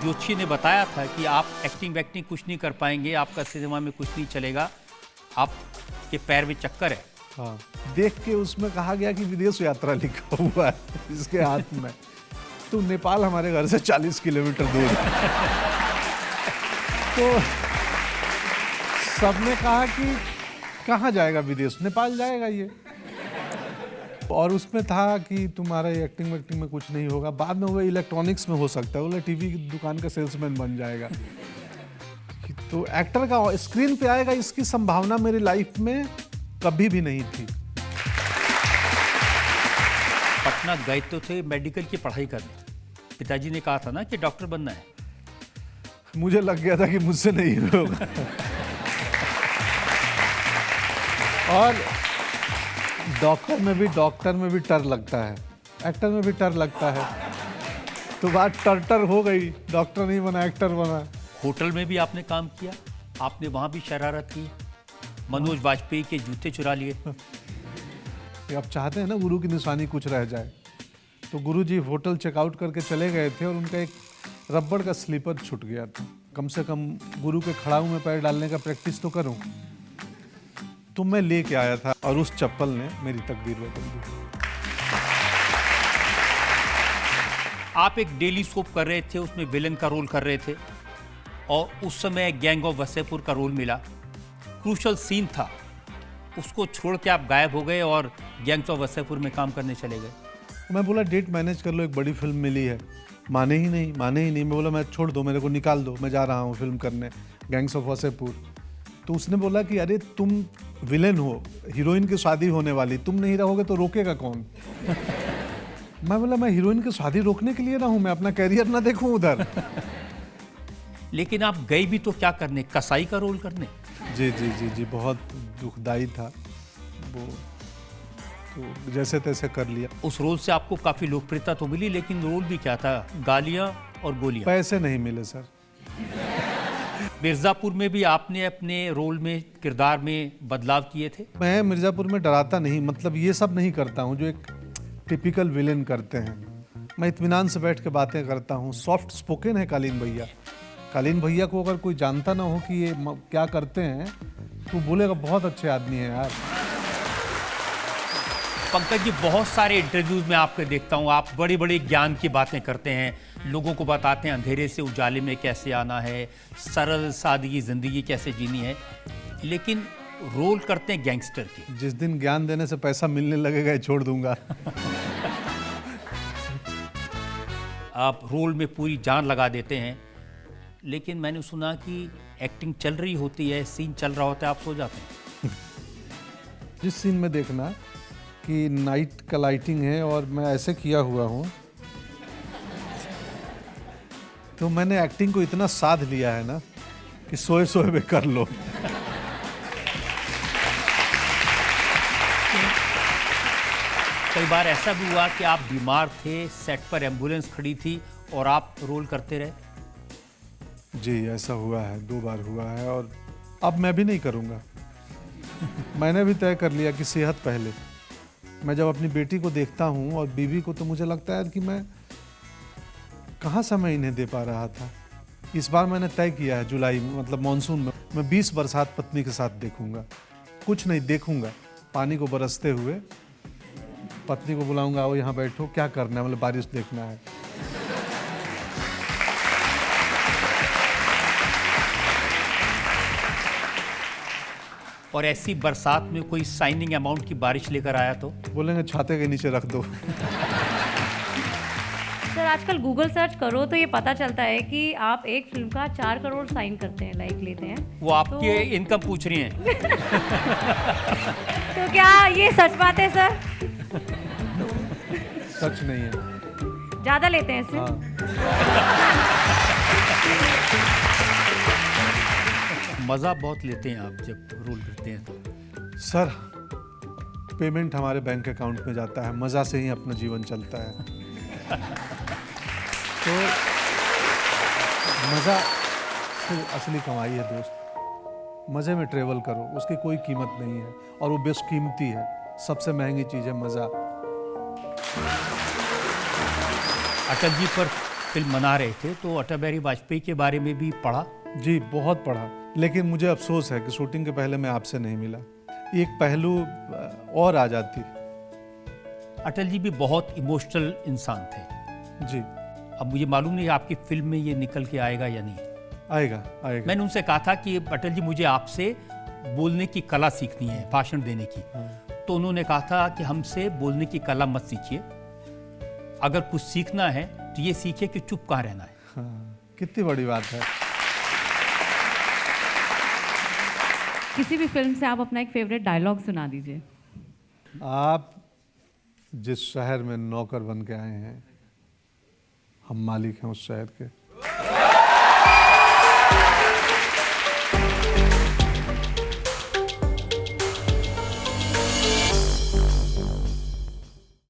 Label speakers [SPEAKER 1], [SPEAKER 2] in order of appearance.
[SPEAKER 1] जोशी ने बताया था कि आप एक्टिंग वैक्टिंग कुछ नहीं कर पाएंगे, आपका सिनेमा में कुछ नहीं चलेगा, आपके पैर में चक्कर है।
[SPEAKER 2] हाँ, देख के उसमें कहा गया कि विदेश यात्रा लिखा हुआ है इसके हाथ में। तो नेपाल हमारे घर से 40 किलोमीटर दूर है। तो सबने कहा कि कहाँ जाएगा विदेश, नेपाल जाएगा ये। और उसमें था कि तुम्हारा एक्टिंग वैक्टिंग में कुछ नहीं होगा, बाद में वो इलेक्ट्रॉनिक्स में हो सकता है, बोले टीवी की दुकान का सेल्समैन बन जाएगा। तो एक्टर का स्क्रीन पे आएगा इसकी संभावना मेरी लाइफ में कभी भी नहीं थी।
[SPEAKER 1] पटना गए तो थे मेडिकल की पढ़ाई करने, पिताजी ने कहा था ना कि डॉक्टर बनना है।
[SPEAKER 2] मुझे लग गया था कि मुझसे नहीं होगा। और डॉक्टर में भी डर लगता है, एक्टर में भी डर लगता है। तो बात टर हो गई, डॉक्टर नहीं बना, एक्टर बना।
[SPEAKER 1] होटल में भी आपने काम किया, आपने वहाँ भी शरारत की, मनोज वाजपेयी के जूते चुरा लिए।
[SPEAKER 2] अब चाहते हैं ना गुरु की निशानी कुछ रह जाए। तो गुरु जी होटल चेकआउट करके चले गए थे और उनका एक रबड़ का स्लीपर छूट गया था। कम से कम गुरु के खड़ाऊ में पैर डालने का प्रैक्टिस तो करूं। तो मैं लेके आया था और उस चप्पल ने मेरी तकदीर बदल दी।
[SPEAKER 1] आप एक डेली सोप कर रहे थे, उसमें विलन का रोल कर रहे थे और उस समय गैंग ऑफ वसेपुर का रोल मिला, क्रूशल सीन था, उसको छोड़ के आप गायब हो गए और गैंग्स ऑफ वसेपुर में काम करने चले गए।
[SPEAKER 2] मैं बोला डेट मैनेज कर लो, एक बड़ी फिल्म मिली है। माने ही नहीं। मैं बोला मैं छोड़ दो, मेरे को निकाल दो, मैं जा रहा हूँ फिल्म करने गैंग्स ऑफ वसेपुर। तो उसने बोला कि अरे तुम विलेन हो, हीरोइन की शादी होने वाली, तुम नहीं रहोगे तो रोकेगा कौन। मैं बोला मैं हीरोइन की शादी रोकने के लिए ना हूँ, मैं अपना कैरियर ना देखूँ उधर।
[SPEAKER 1] लेकिन आप गए भी तो क्या करने, कसाई का रोल करने।
[SPEAKER 2] जी, बहुत दुखदाई था वो। तो जैसे तैसे कर लिया।
[SPEAKER 1] उस रोल से आपको काफ़ी लोकप्रियता तो मिली, लेकिन रोल भी क्या था, गालियाँ और गोलियाँ।
[SPEAKER 2] पैसे नहीं मिले सर।
[SPEAKER 1] मिर्ज़ापुर में भी आपने अपने रोल में, किरदार में बदलाव किए थे।
[SPEAKER 2] मैं मिर्ज़ापुर में डराता नहीं, मतलब ये सब नहीं करता हूँ जो एक टिपिकल विलेन करते हैं। मैं इत्मीनान से बैठ के बातें करता हूँ, सॉफ्ट स्पोकन है कालीन भैया। कालीन भैया को अगर कोई जानता ना हो कि ये क्या करते हैं तो बोलेगा बहुत अच्छे आदमी हैं यार।
[SPEAKER 1] पंकज जी, बहुत सारे इंटरव्यूज में आपको देखता हूँ, आप बड़ी बड़ी ज्ञान की बातें करते हैं, लोगों को बताते हैं अंधेरे से उजाले में कैसे आना है, सरल सादगी ज़िंदगी कैसे जीनी है, लेकिन रोल करते हैं गैंगस्टर की।
[SPEAKER 2] जिस दिन ज्ञान देने से पैसा मिलने लगेगा छोड़ दूंगा।
[SPEAKER 1] आप रोल में पूरी जान लगा देते हैं, लेकिन मैंने सुना कि एक्टिंग चल रही होती है, सीन चल रहा होता है, आप सो जाते हैं।
[SPEAKER 2] जिस सीन में देखना कि नाइट का लाइटिंग है और मैं ऐसे किया हुआ हूँ, तो मैंने एक्टिंग को इतना साध लिया है ना कि सोए सोए में कर लो।
[SPEAKER 1] कई बार ऐसा भी हुआ कि आप बीमार थे, सेट पर एम्बुलेंस खड़ी थी और आप रोल करते रहे।
[SPEAKER 2] जी, ऐसा हुआ है, 2 बार हुआ है और अब मैं भी नहीं करूँगा। मैंने भी तय कर लिया कि सेहत पहले। मैं जब अपनी बेटी को देखता हूँ और बीवी को, तो मुझे लगता है कि मैं कहाँ समय इन्हें दे पा रहा था। इस बार मैंने तय किया है जुलाई में, मतलब मानसून में, मैं 20 बरसात पत्नी के साथ देखूंगा। कुछ नहीं देखूंगा, पानी को बरसते हुए पत्नी को बुलाऊंगा, आओ यहाँ बैठो, क्या करना है, मतलब बारिश देखना है।
[SPEAKER 1] और ऐसी बरसात में कोई साइनिंग अमाउंट की बारिश लेकर आया तो
[SPEAKER 2] बोलेंगे छाते के नीचे रख दो।
[SPEAKER 3] सर, आजकल गूगल सर्च करो तो ये पता चलता है कि आप एक फिल्म का 4 करोड़ साइन करते हैं, लाइक लेते हैं।
[SPEAKER 1] वो आपकी इनकम पूछ रही हैं।
[SPEAKER 3] तो क्या ये सच बात है सर?
[SPEAKER 2] सच नहीं है,
[SPEAKER 3] ज्यादा लेते हैं इससे?
[SPEAKER 1] मज़ा बहुत लेते हैं आप जब रोल करते हैं तो।
[SPEAKER 2] सर, पेमेंट हमारे बैंक अकाउंट में जाता है, मज़ा से ही अपना जीवन चलता है। तो मज़ा सिर्फ असली कमाई है दोस्त। मज़े में ट्रेवल करो, उसकी कोई कीमत नहीं है और वो बेशकीमती है। सबसे महंगी चीज़ है मज़ा।
[SPEAKER 1] अटल जी पर फिल्म बना रहे थे तो अटल बिहारी वाजपेयी के बारे में भी पढ़ा।
[SPEAKER 2] जी बहुत पढ़ा, लेकिन मुझे अफसोस है कि शूटिंग के पहले मैं आपसे नहीं मिला। एक पहलू और आ जाती।
[SPEAKER 1] अटल जी भी बहुत इमोशनल इंसान थे।
[SPEAKER 2] जी
[SPEAKER 1] अब मुझे मालूम नहीं आपकी फिल्म में ये निकल के आएगा या नहीं।
[SPEAKER 2] आएगा आएगा।
[SPEAKER 1] मैंने उनसे कहा था कि अटल जी मुझे आपसे बोलने की कला सीखनी है, भाषण देने की। तो उन्होंने कहा था कि हमसे बोलने की कला मत सीखिए, अगर कुछ सीखना है तो ये सीखिए कि चुप कहाँ रहना है।
[SPEAKER 2] हाँ, कितनी बड़ी बात है।
[SPEAKER 3] किसी भी फिल्म से आप अपना एक फेवरेट डायलॉग सुना दीजिए।
[SPEAKER 2] आप जिस शहर में नौकर बन के आए हैं, हम मालिक हैं उस शहर के।